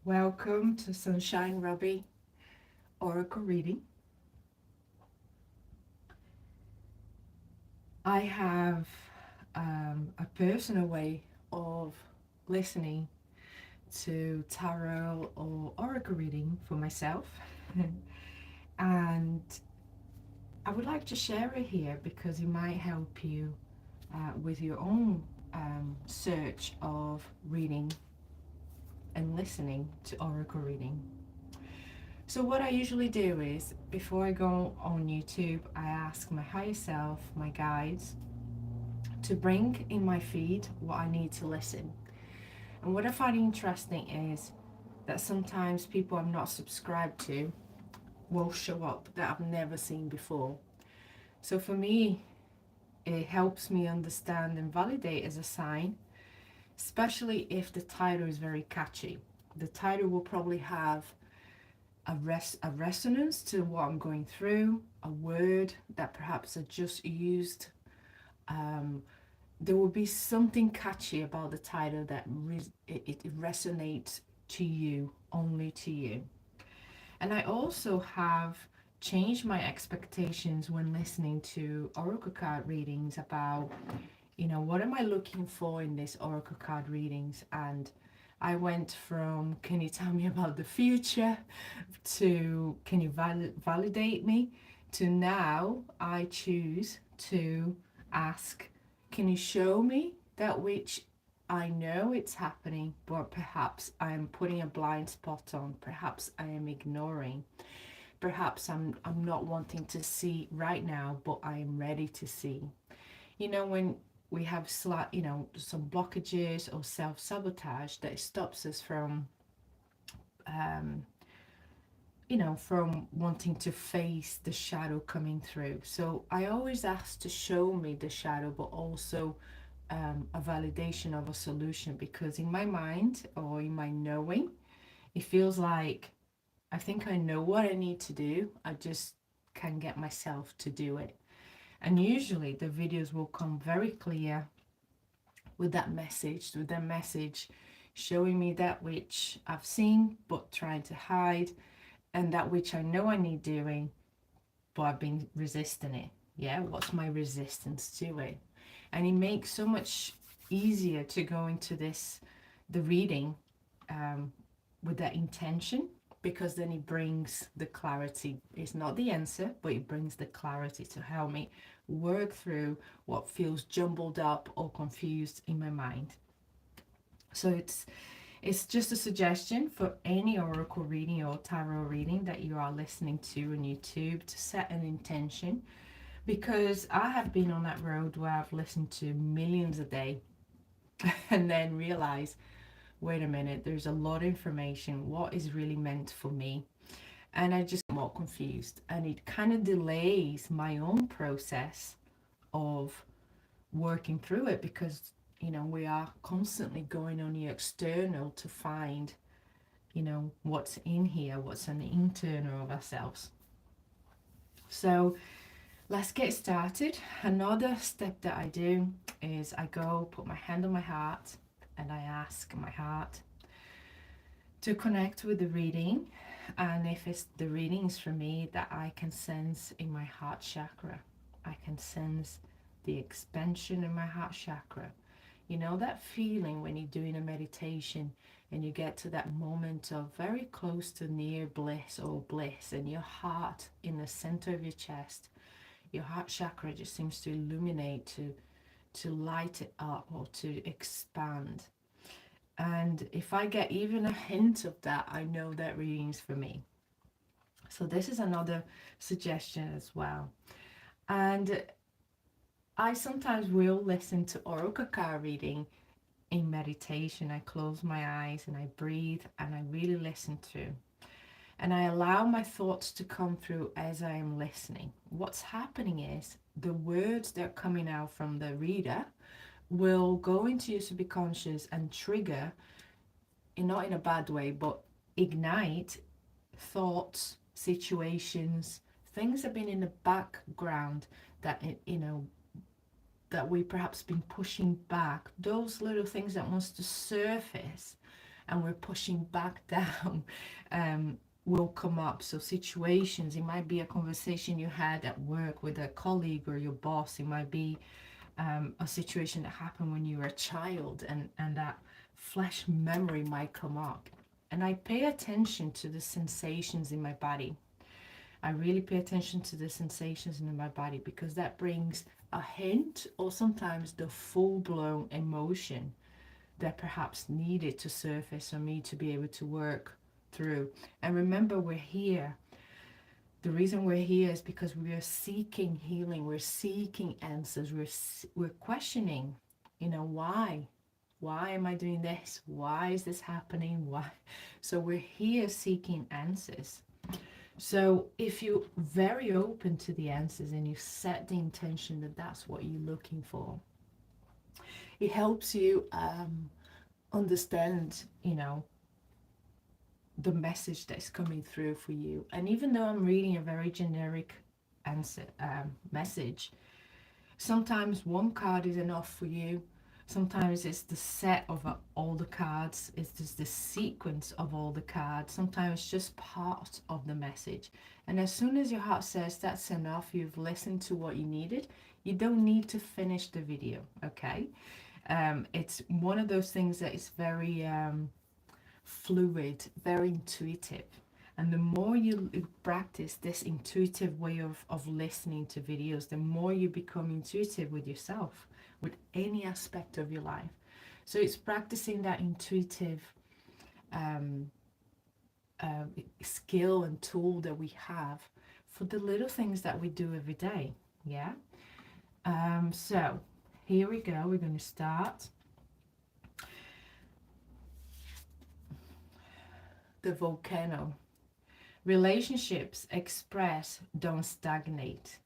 Welcome to Sunshine Ruby Oracle Reading. I have a personal way of listening to tarot or oracle reading for myself, and I would like to share it here because it might help you with your own search of reading and listening to oracle reading. So what I usually do is before I go on YouTube, I ask my higher self, my guides, to bring in my feed what I need to listen. And what I find interesting is that sometimes people I'm not subscribed to will show up that I've never seen before. So for me, it helps me understand and validate as a sign, especially if the title is very catchy. The title will probably have a resonance to what I'm going through, a word that perhaps I just used. Um, there will be something catchy about the title that it resonates to you, only to you. And I also have changed my expectations when listening to oracle card readings about, what am I looking for in this oracle card readings? And I went from, can you tell me about the future, to can you validate me, to now I choose to ask, can you show me that which I know it's happening, but perhaps I am putting a blind spot on, perhaps I am ignoring, perhaps I'm not wanting to see right now, but I am ready to see. When we have some blockages or self-sabotage that stops us um, from wanting to face the shadow coming through. So I always ask to show me the shadow, but also a validation of a solution, because in my mind or in my knowing, it feels like I think I know what I need to do. I just can't get myself to do it. And usually the videos will come very clear with that message showing me that which I've seen but trying to hide, and that which I know I need doing, but I've been resisting it. Yeah, what's my resistance to it? And it makes so much easier to go into the reading um, with that intention, because then it brings the clarity. It's not the answer, but it brings the clarity to help me work through what feels jumbled up or confused in my mind. So it's just a suggestion for any oracle reading or tarot reading that you are listening to on YouTube to set an intention, because I have been on that road where I've listened to millions a day and then realize, wait a minute, there's a lot of information. What is really meant for me? And I just get more confused, and it kind of delays my own process of working through it, because we are constantly going on the external to find what's in here, what's on the internal of ourselves. So let's get started. Another step that I do is I go put my hand on my heart and I ask my heart to connect with the reading. And if it's the readings for me that I can sense in my heart chakra, I can sense the expansion in my heart chakra. That feeling when you're doing a meditation and you get to that moment of very close to near bliss or bliss, and your heart in the center of your chest, your heart chakra just seems to illuminate, to light it up or to expand. And if I get even a hint of that, I know that reading is for me. So this is another suggestion as well. And I sometimes will listen to oracle card reading in meditation. I close my eyes and I breathe and I really listen to. And I allow my thoughts to come through as I am listening. What's happening is the words that are coming out from the reader will go into your subconscious and trigger, not in a bad way, but ignite thoughts, situations, things that have been in the background that, that we perhaps been pushing back, those little things that wants to surface, and we're pushing back down, will come up. So situations, it might be a conversation you had at work with a colleague or your boss. It might be a situation that happened when you were a child, and that flash memory might come up. And I pay attention to the sensations in my body. I really pay attention to the sensations in my body, because that brings a hint, or sometimes the full-blown emotion that perhaps needed to surface for me to be able to work through. And remember, we're here. The reason we're here is because we are seeking healing. We're seeking answers. We're questioning, why? Why am I doing this? Why is this happening? Why? So we're here seeking answers. So if you're very open to the answers and you set the intention that that's what you're looking for, it helps you understand, the message that's coming through for you. And even though I'm reading a very generic answer message, sometimes one card is enough for you. Sometimes it's the set of all the cards. It's just the sequence of all the cards. Sometimes it's just part of the message. And as soon as your heart says that's enough, you've listened to what you needed, you don't need to finish the video, okay? It's one of those things that is very fluid, very intuitive. And the more you practice this intuitive way of listening to videos, the more you become intuitive with yourself, with any aspect of your life. So it's practicing that intuitive skill and tool that we have for the little things that we do every day. Yeah. So here we go. We're going to start. The volcano. Relationships express, don't stagnate.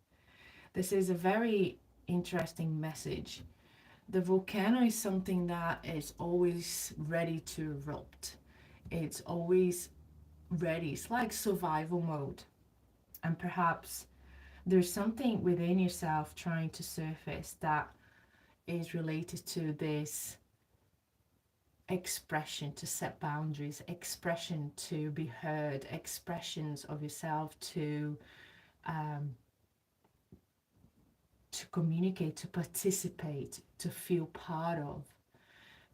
This is a very interesting message. The volcano is something that is always ready to erupt. It's always ready. It's like survival mode. And perhaps there's something within yourself trying to surface that is related to this expression, to set boundaries, expression to be heard, expressions of yourself to communicate, to participate, to feel part of.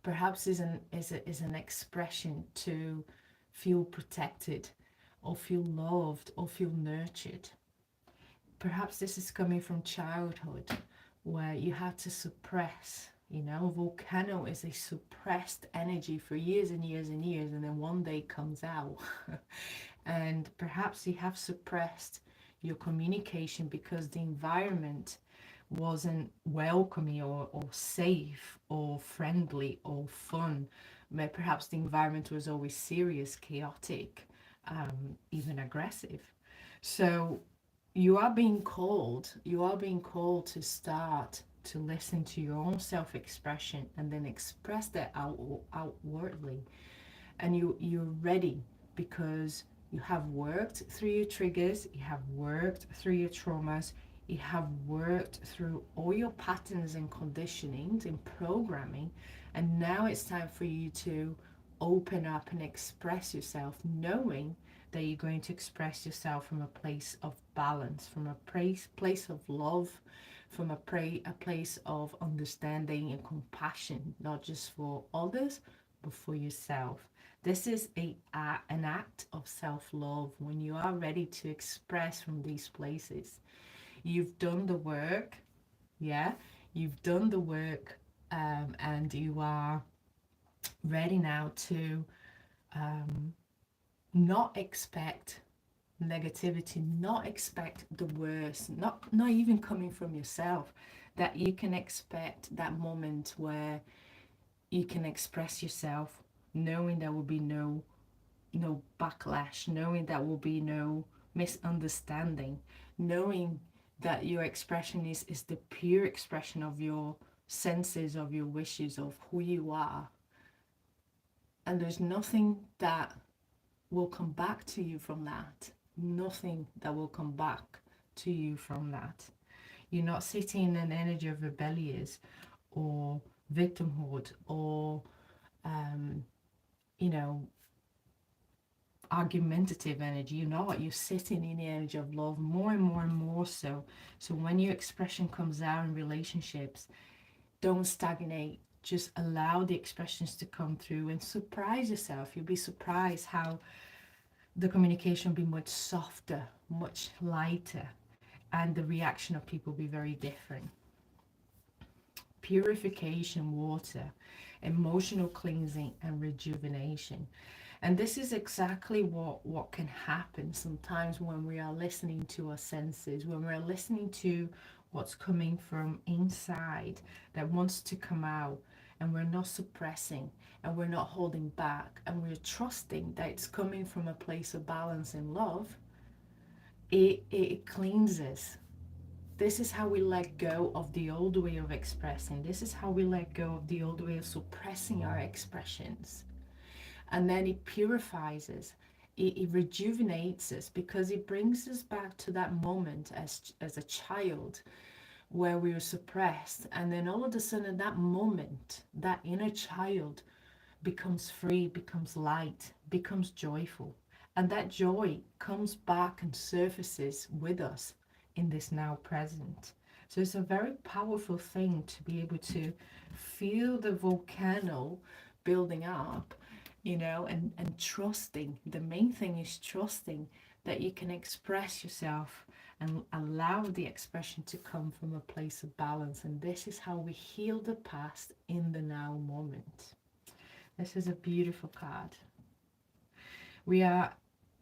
Perhaps is an expression to feel protected, or feel loved, or feel nurtured. Perhaps this is coming from childhood, where you had to suppress. Volcano is a suppressed energy for years and years and years, and then one day comes out. And perhaps you have suppressed your communication because the environment wasn't welcoming, or safe, or friendly, or fun. Perhaps the environment was always serious, chaotic, even aggressive. So you are being called to start to listen to your own self-expression, and then express that outwardly. And you're ready, because you have worked through your triggers, you have worked through your traumas, you have worked through all your patterns and conditionings and programming, and now it's time for you to open up and express yourself, knowing that you're going to express yourself from a place of balance, from a place of love, from a place of understanding and compassion, not just for others, but for yourself. This is an act of self-love when you are ready to express from these places. You've done the work, yeah? You've done the work, and you are ready now to not expect negativity, not expect the worst, not even coming from yourself, that you can expect that moment where you can express yourself, knowing there will be no backlash, knowing there will be no misunderstanding, knowing that your expression is the pure expression of your senses, of your wishes, of who you are. And there's nothing that will come back to you from that. Nothing that will come back to you from that. You're not sitting in an energy of rebellious or victimhood, or you know, argumentative energy. You're not. You're sitting in the energy of love more and more and more so. So when your expression comes out in relationships, don't stagnate. Just allow the expressions to come through and surprise yourself. You'll be surprised how the communication will be much softer, much lighter, and the reaction of people will be very different. Purification water, emotional cleansing, and rejuvenation. And this is exactly what can happen sometimes when we are listening to our senses, when we're listening to what's coming from inside that wants to come out, and we're not suppressing and we're not holding back, and we're trusting that it's coming from a place of balance and love. It cleanses. This is how we let go of the old way of expressing. This is how we let go of the old way of suppressing our expressions. And then it purifies us. It rejuvenates us because it brings us back to that moment as a child where we were suppressed. And then all of a sudden, that moment, that inner child becomes free, becomes light, becomes joyful. And that joy comes back and surfaces with us in this now present. So it's a very powerful thing to be able to feel the volcano building up, and trusting. The main thing is trusting that you can express yourself and allow the expression to come from a place of balance. And this is how we heal the past in the now moment. This is a beautiful card. We are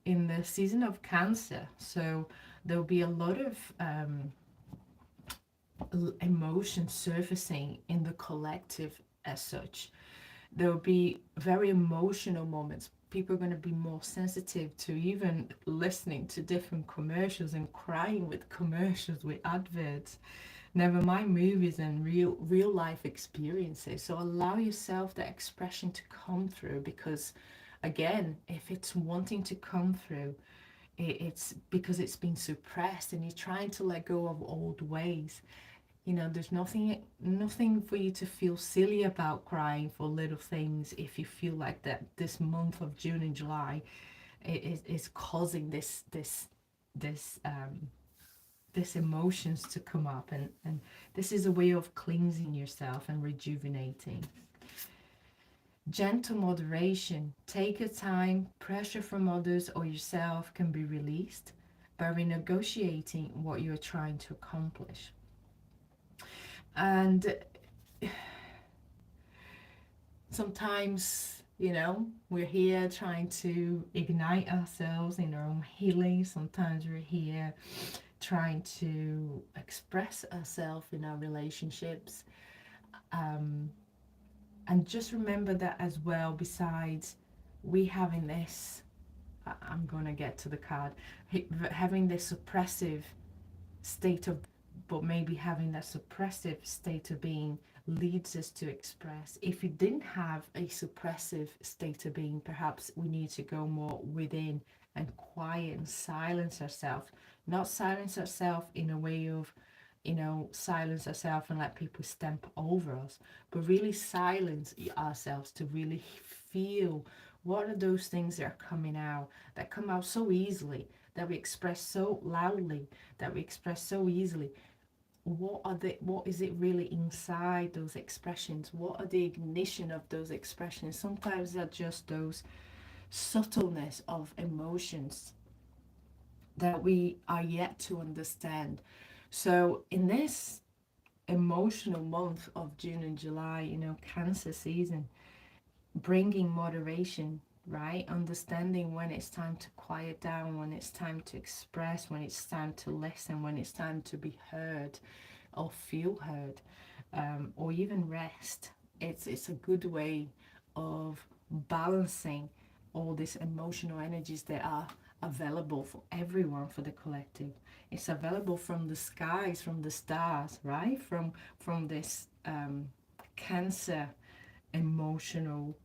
in the season of Cancer, so there'll be a lot of emotion surfacing in the collective as such. There will be very emotional moments. People are going to be more sensitive to even listening to different commercials and crying with commercials, with adverts. Never mind movies and real life experiences. So allow yourself that expression to come through, because again, if it's wanting to come through, it's because it's been suppressed and you're trying to let go of old ways. There's nothing for you to feel silly about crying for little things if you feel like that this month of June and July is causing this emotions to come up, and this is a way of cleansing yourself and rejuvenating. Gentle moderation. Take your time. Pressure from others or yourself can be released by renegotiating what you're trying to accomplish. And sometimes, we're here trying to ignite ourselves in our own healing. Sometimes we're here trying to express ourselves in our relationships. And just remember that as well, besides we having this, I'm going to get to the card, having this suppressive state of, but maybe having that suppressive state of being leads us to express. If you didn't have a suppressive state of being, perhaps we need to go more within and quiet and silence ourselves. Not silence ourselves in a way of, silence ourselves and let people stamp over us, but really silence ourselves to really feel what are those things that are coming out, that come out so easily, that we express so loudly, that we express so easily. What is it really inside those expressions? What are the ignition of those expressions? Sometimes they're just those subtleness of emotions that we are yet to understand. So in this emotional month of June and July, Cancer season, bringing moderation, right? Understanding when it's time to quiet down, when it's time to express, when it's time to listen, when it's time to be heard or feel heard, or even rest. It's a good way of balancing all these emotional energies that are available for everyone, for the collective. It's available from the skies, from the stars, right? From this Cancer emotional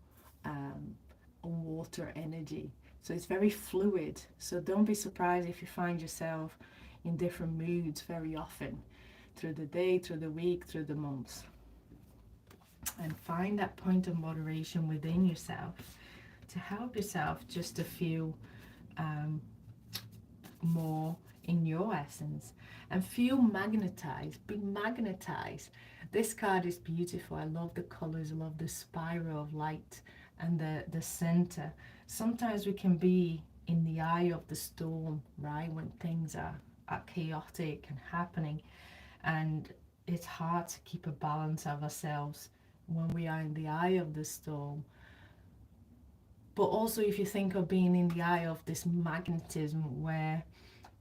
water energy. So it's very fluid. So don't be surprised if you find yourself in different moods very often through the day, through the week, through the months. And find that point of moderation within yourself to help yourself just to feel more in your essence and feel magnetized, be magnetized. This card is beautiful. I love the colors, I love the spiral of light and the center. Sometimes we can be in the eye of the storm, right, when things are chaotic and happening, and it's hard to keep a balance of ourselves when we are in the eye of the storm. But also, if you think of being in the eye of this magnetism where,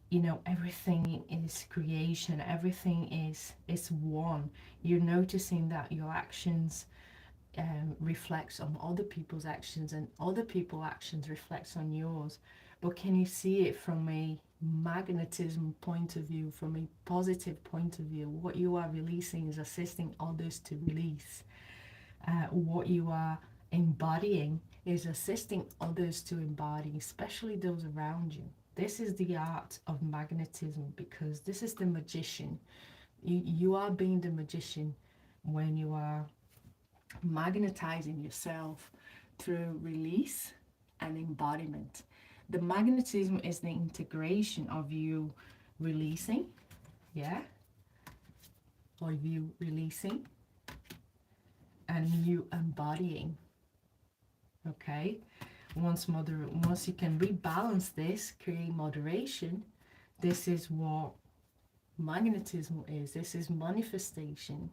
you know, everything is creation, everything is one, you're noticing that your actions reflects on other people's actions, and other people's actions reflects on yours. But can you see it from a magnetism point of view, from a positive point of view? What you are releasing is assisting others to release. What you are embodying is assisting others to embody, especially those around you. This is the art of magnetism, because this is the magician. You are being the magician when you are magnetizing yourself through release and embodiment. The magnetism is the integration of you releasing, yeah, or you releasing and you embodying. Okay, once you can rebalance this, create moderation. This is what magnetism is. This is manifestation.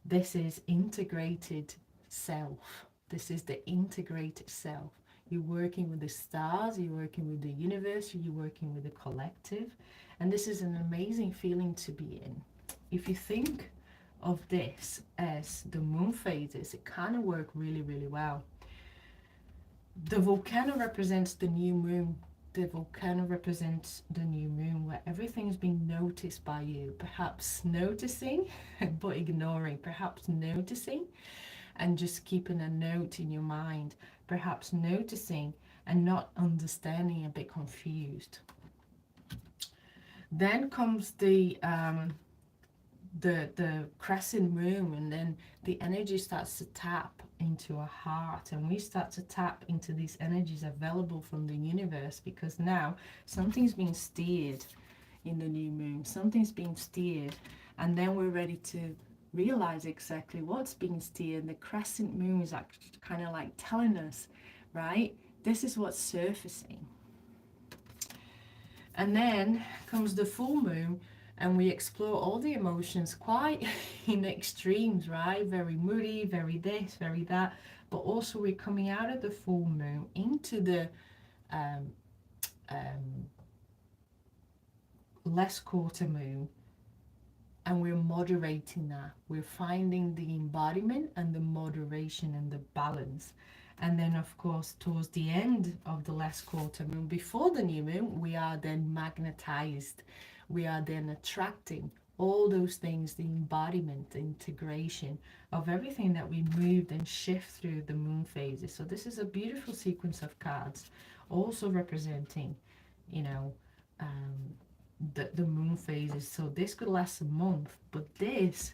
This is integrated self. This is the integrated self. You're working with the stars, you're working with the universe, you're working with the collective. And this is an amazing feeling to be in. If you think of this as the moon phases, it kind of work really, really well. The volcano represents the new moon. The volcano represents the new moon, where everything's being noticed by you. Perhaps noticing, but ignoring. Perhaps noticing and just keeping a note in your mind. Perhaps noticing and not understanding, a bit confused. Then comes the crescent moon, and then the energy starts to tap into our heart, and we start to tap into these energies available from the universe, because now something's being steered in the new moon, something's being steered, and then we're ready to realize exactly what's being steered. The crescent moon is actually kind of like telling us, right, this is what's surfacing. And then comes the full moon, and we explore all the emotions quite in extremes, right? Very moody, very this, very that. But also we're coming out of the full moon into the less quarter moon, and we're moderating that. We're finding the embodiment and the moderation and the balance. And then, of course, towards the end of the last quarter moon, before the new moon, we are then magnetized. We are then attracting all those things, the embodiment, the integration of everything that we moved and shift through the moon phases. So this is a beautiful sequence of cards, also representing, you know, the moon phases. So this could last a month, but this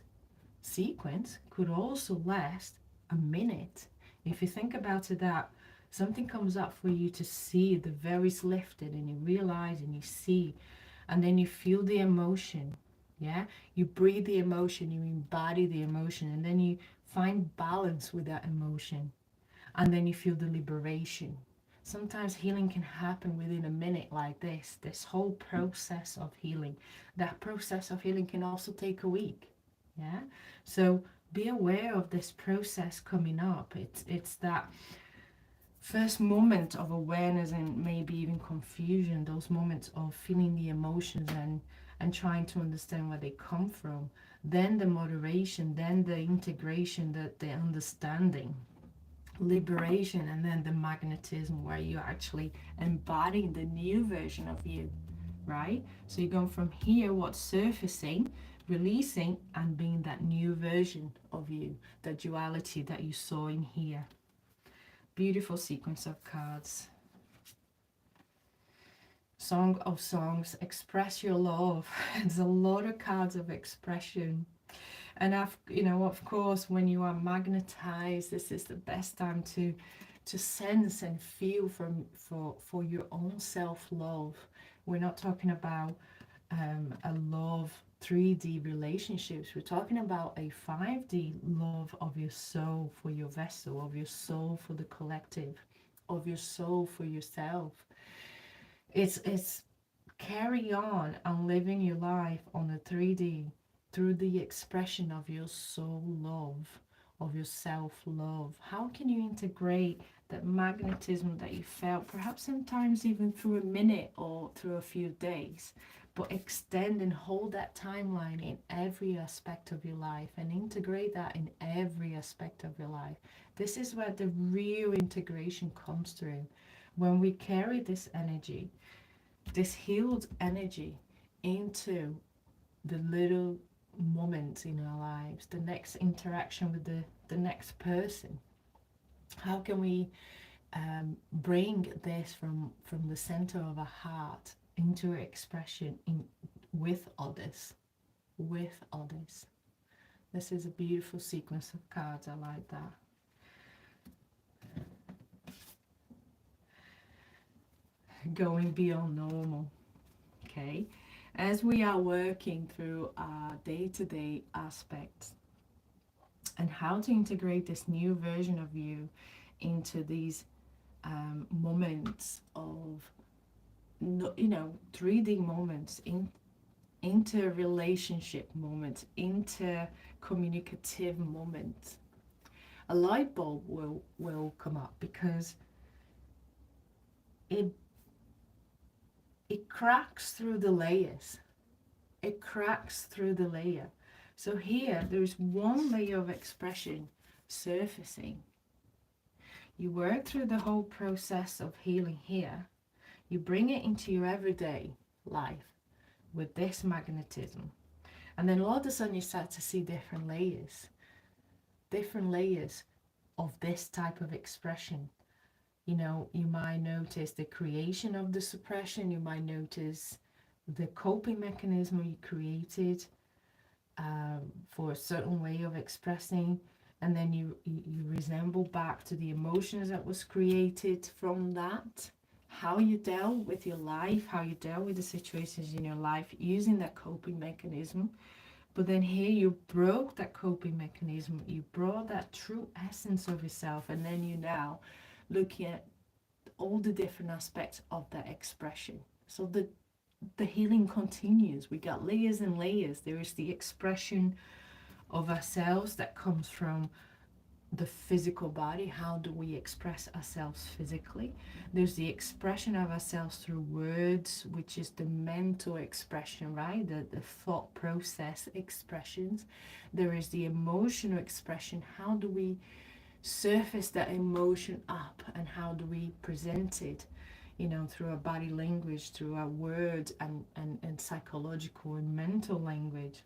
sequence could also last a minute. If you think about it, that something comes up for you to see, the veil's lifted, and you realize and you see, and then you feel the emotion. Yeah, you breathe the emotion, you embody the emotion, and then you find balance with that emotion, and then you feel the liberation. Sometimes healing can happen within a minute, like this whole process of healing. That process of healing can also take a week. Yeah, so be aware of this process coming up. It's that first moment of awareness and maybe even confusion, those moments of feeling the emotions and trying to understand where they come from. Then the moderation, then the integration, the understanding, liberation, and then the magnetism, where you're actually embodying the new version of you, right? So you're going from here, what's surfacing, releasing, and being that new version of you, the duality that you saw in here. Beautiful sequence of cards. Song of Songs, express your love. There's a lot of cards of expression. And you know, of course, when you are magnetized, this is the best time to to sense and feel for your own self-love. We're not talking about a love 3D relationships. We're talking about a 5D love of your soul for your vessel, of your soul for the collective, of your soul for yourself. It's carry on and living your life on the 3D through the expression of your soul love, of your self love. How can you integrate that magnetism that you felt, perhaps sometimes even through a minute or through a few days, but extend and hold that timeline in every aspect of your life and integrate that in every aspect of your life? This is where the real integration comes through. When we carry this energy, this healed energy, into the little moments in our lives, the next interaction with the next person. How can we bring this from the center of our heart into expression with others, with others? This is a beautiful sequence of cards. I like that. Going beyond normal. Okay, as we are working through our day-to-day aspects and how to integrate this new version of you into these moments of 3D moments, into relationship moments, into communicative moments, a light bulb will come up, because it cracks through the layers. It cracks through the layer. So here, there's one layer of expression surfacing. You work through the whole process of healing here. You bring it into your everyday life with this magnetism. And then all of a sudden you start to see different layers of this type of expression. You might notice the creation of the suppression. You might notice the coping mechanism you created for a certain way of expressing. And then you resemble back to the emotions that was created from that. How you dealt with your life, how you dealt with the situations in your life using that coping mechanism. But then here you broke that coping mechanism. You brought that true essence of yourself. And then you now looking at all the different aspects of that expression. So the healing continues. We got layers and layers. There is the expression of ourselves that comes from the physical body. How do we express ourselves physically? There's the expression of ourselves through words, which is the mental expression, right? The thought process expressions. There is the emotional expression. How do we surface that emotion up, and how do we present it, through our body language, through our words, and psychological and mental language.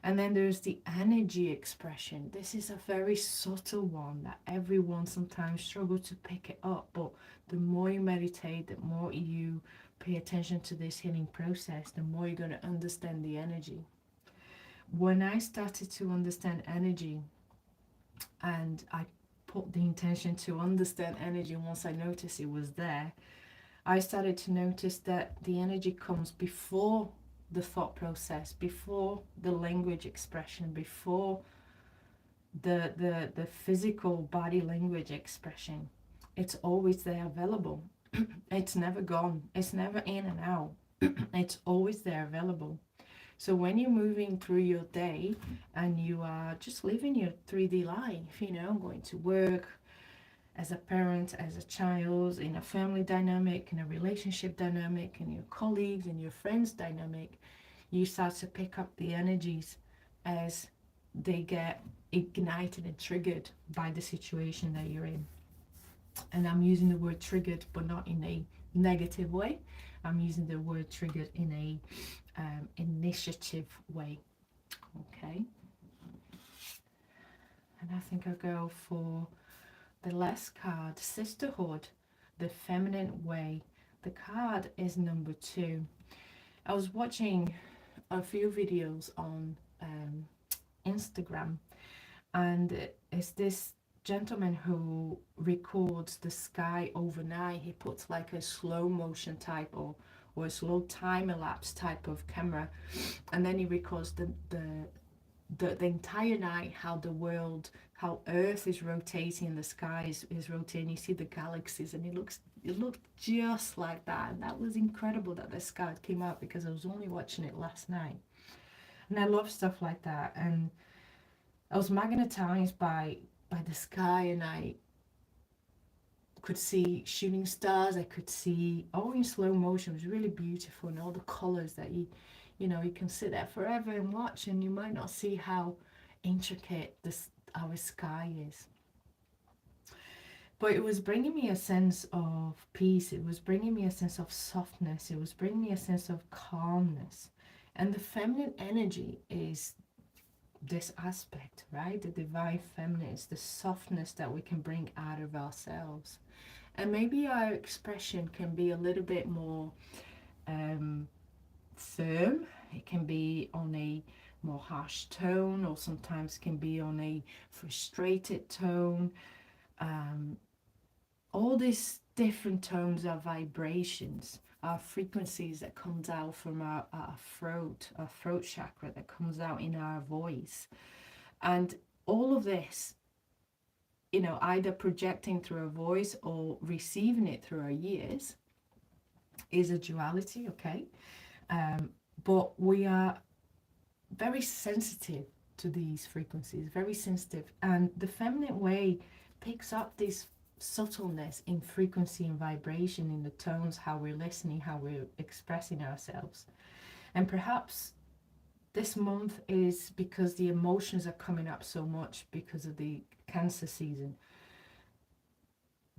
And then there's the energy expression. This is a very subtle one that everyone sometimes struggles to pick it up, but the more you meditate, the more you pay attention to this healing process, the more you're going to understand the energy. When I started to understand energy, and I put the intention to understand energy, once I noticed it was there, I started to notice that the energy comes before the thought process, before the language expression, before the physical body language expression. It's always there available. It's never gone. It's never in and out. It's always there available. So when you're moving through your day and you are just living your 3D life, going to work, as a parent, as a child, in a family dynamic, in a relationship dynamic, in your colleagues, in your friends dynamic, you start to pick up the energies as they get ignited and triggered by the situation that you're in. And I'm using the word triggered, but not in a negative way. I'm using the word triggered in a initiative way. Okay. And I think I'll go for the last card, Sisterhood, the feminine way. The card is number 2. I was watching a few videos on Instagram, and it's this gentleman who records the sky overnight. He puts like a slow motion type or a slow time elapse type of camera, and then he records the entire night, how the world, how Earth is rotating, the sky is rotating. You see the galaxies, and it looked just like that. And that was incredible that the sky came out, because I was only watching it last night. And I love stuff like that. And I was magnetized by the sky, and I could see shooting stars. I could see all in slow motion. It was really beautiful, and all the colors that you can sit there forever and watch, and you might not see how intricate this our sky is. But it was bringing me a sense of peace. It was bringing me a sense of softness. It was bringing me a sense of calmness. And the feminine energy is this aspect, right? The divine feminine is the softness that we can bring out of ourselves. And maybe our expression can be a little bit more firm. It can be on a more harsh tone, or sometimes can be on a frustrated tone. All these different tones are vibrations, are frequencies that comes out from our throat chakra, that comes out in our voice. And all of this, either projecting through our voice or receiving it through our ears, is a duality, okay? But we are very sensitive to these frequencies, very sensitive. And the feminine way picks up this subtleness in frequency and vibration, in the tones, how we're listening, how we're expressing ourselves. And perhaps this month is because the emotions are coming up so much because of the Cancer season.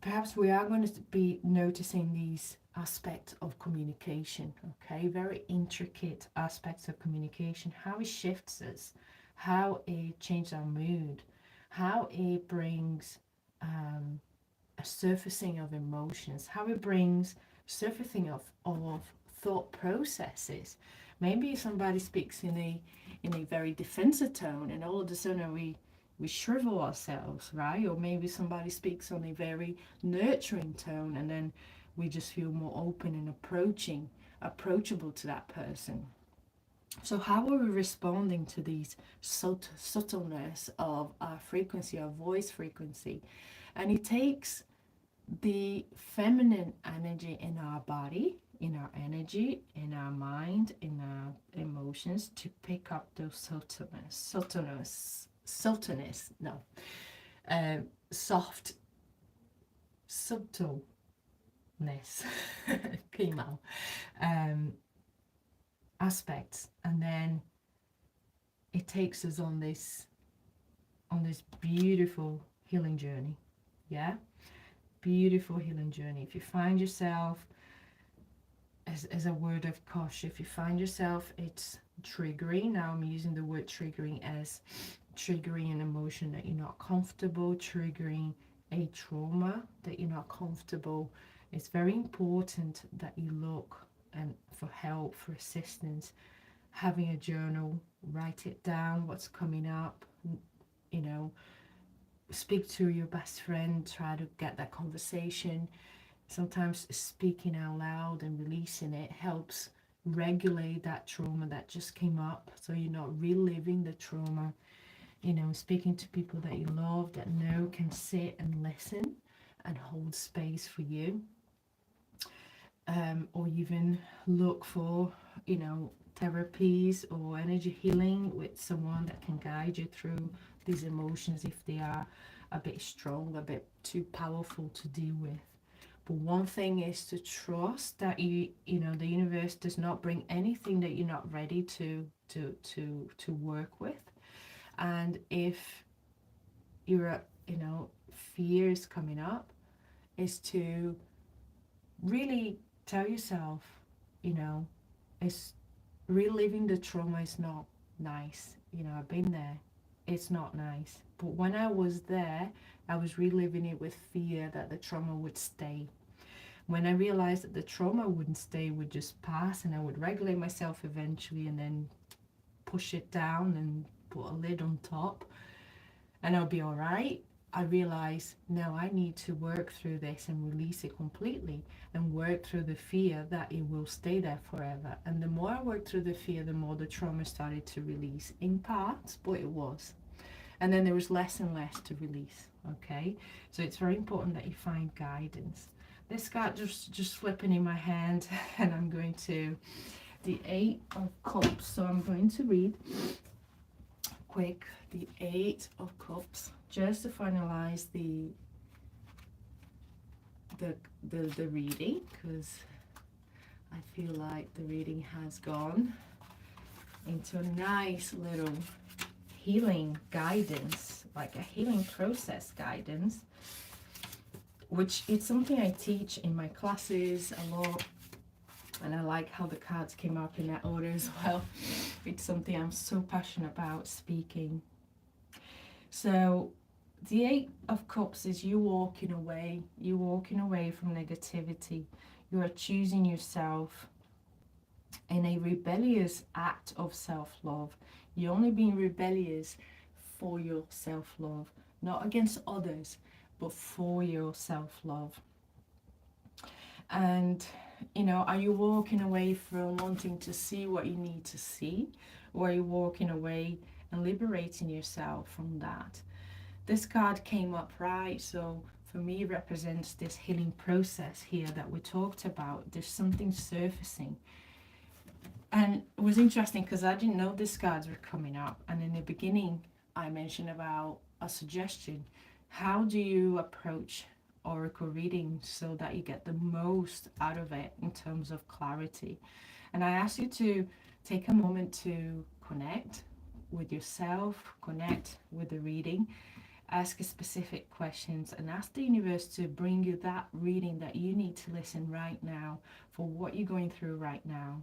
Perhaps we are going to be noticing these aspects of communication, okay? Very intricate aspects of communication, how it shifts us, how it changes our mood, how it brings a surfacing of emotions, how it brings surfacing of thought processes. Maybe somebody speaks in a very defensive tone, and all of a sudden we shrivel ourselves, right? Or maybe somebody speaks on a very nurturing tone, and then we just feel more open and approachable to that person. So how are we responding to these subtleness of our frequency, our voice frequency? And it takes the feminine energy in our body, in our energy, in our mind, in our emotions, to pick up those soft, subtleness, came out, aspects, and then it takes us on this beautiful healing journey. Yeah, beautiful healing journey. If you find yourself, as a word of caution, if you find yourself it's triggering, now I'm using the word triggering as triggering an emotion that you're not comfortable, triggering a trauma that you're not comfortable, it's very important that you look and for help, for assistance, having a journal, write it down, what's coming up, speak to your best friend, try to get that conversation. Sometimes speaking out loud and releasing it helps regulate that trauma that just came up, so you're not reliving the trauma. Speaking to people that you love, that know, can sit and listen and hold space for you. Or even look for, therapies or energy healing with someone that can guide you through these emotions if they are a bit strong, a bit too powerful to deal with. But one thing is to trust that the universe does not bring anything that you're not ready to work with. And if you're fear is coming up, is to really tell yourself, it's reliving the trauma is not nice. I've been there. It's not nice. But when I was there, I was reliving it with fear that the trauma would stay. When I realized that the trauma wouldn't stay, would just pass, and I would regulate myself eventually and then push it down and put a lid on top, and I'll be all right, I realized now I need to work through this and release it completely and work through the fear that it will stay there forever. And the more I worked through the fear, the more the trauma started to release, in parts, but it was. And then there was less and less to release. Okay, so it's very important that you find guidance. This card just flipping in my hand, and I'm going to the Eight of Cups. So I'm going to read quick the Eight of Cups just to finalize the reading, because I feel like the reading has gone into a nice little healing guidance, like a healing process guidance, which is something I teach in my classes a lot. And I like how the cards came up in that order as well. It's something I'm so passionate about speaking. So the Eight of Cups is you walking away. You're walking away from negativity. You are choosing yourself in a rebellious act of self-love. You're only being rebellious for your self-love, not against others, but for your self-love. And, you know, are you walking away from wanting to see what you need to see? Or are you walking away and liberating yourself from that? This card came up, right? So for me, it represents this healing process here that we talked about. There's something surfacing. And it was interesting because I didn't know these cards were coming up. And in the beginning, I mentioned about a suggestion. How do you approach oracle reading so that you get the most out of it in terms of clarity? And I ask you to take a moment to connect with yourself, connect with the reading, ask specific questions, and ask the universe to bring you that reading that you need to listen right now for what you're going through right now.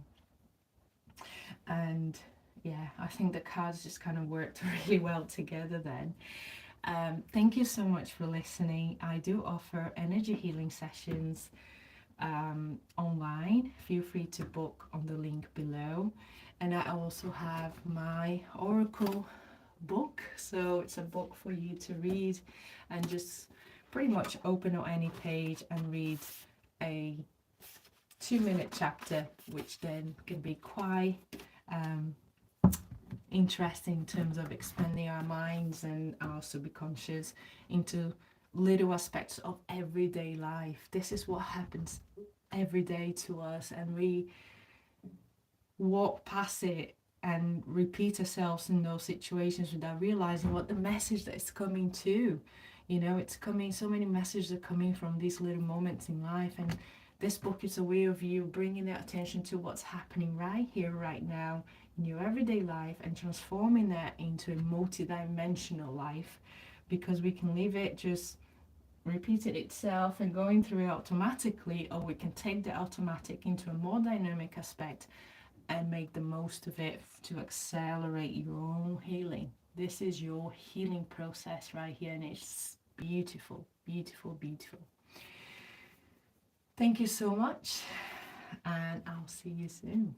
And yeah, I think the cards just kind of worked really well together then. Thank you so much for listening. I do offer energy healing sessions online. Feel free to book on the link below. And I also have my Oracle book. So it's a book for you to read and just pretty much open on any page and read a 2-minute chapter, which then can be quite interesting in terms of expanding our minds and also be conscious into little aspects of everyday life. This is what happens every day to us, and we walk past it and repeat ourselves in those situations without realizing what the message that is coming to. You know, it's coming, so many messages are coming from these little moments in life, and this book is a way of you bringing that attention to what's happening right here, right now, in your everyday life, and transforming that into a multi-dimensional life, because we can leave it just repeating itself and going through it automatically, or we can take the automatic into a more dynamic aspect and make the most of it to accelerate your own healing. This is your healing process right here, and it's beautiful, beautiful, beautiful. Thank you so much, and I'll see you soon.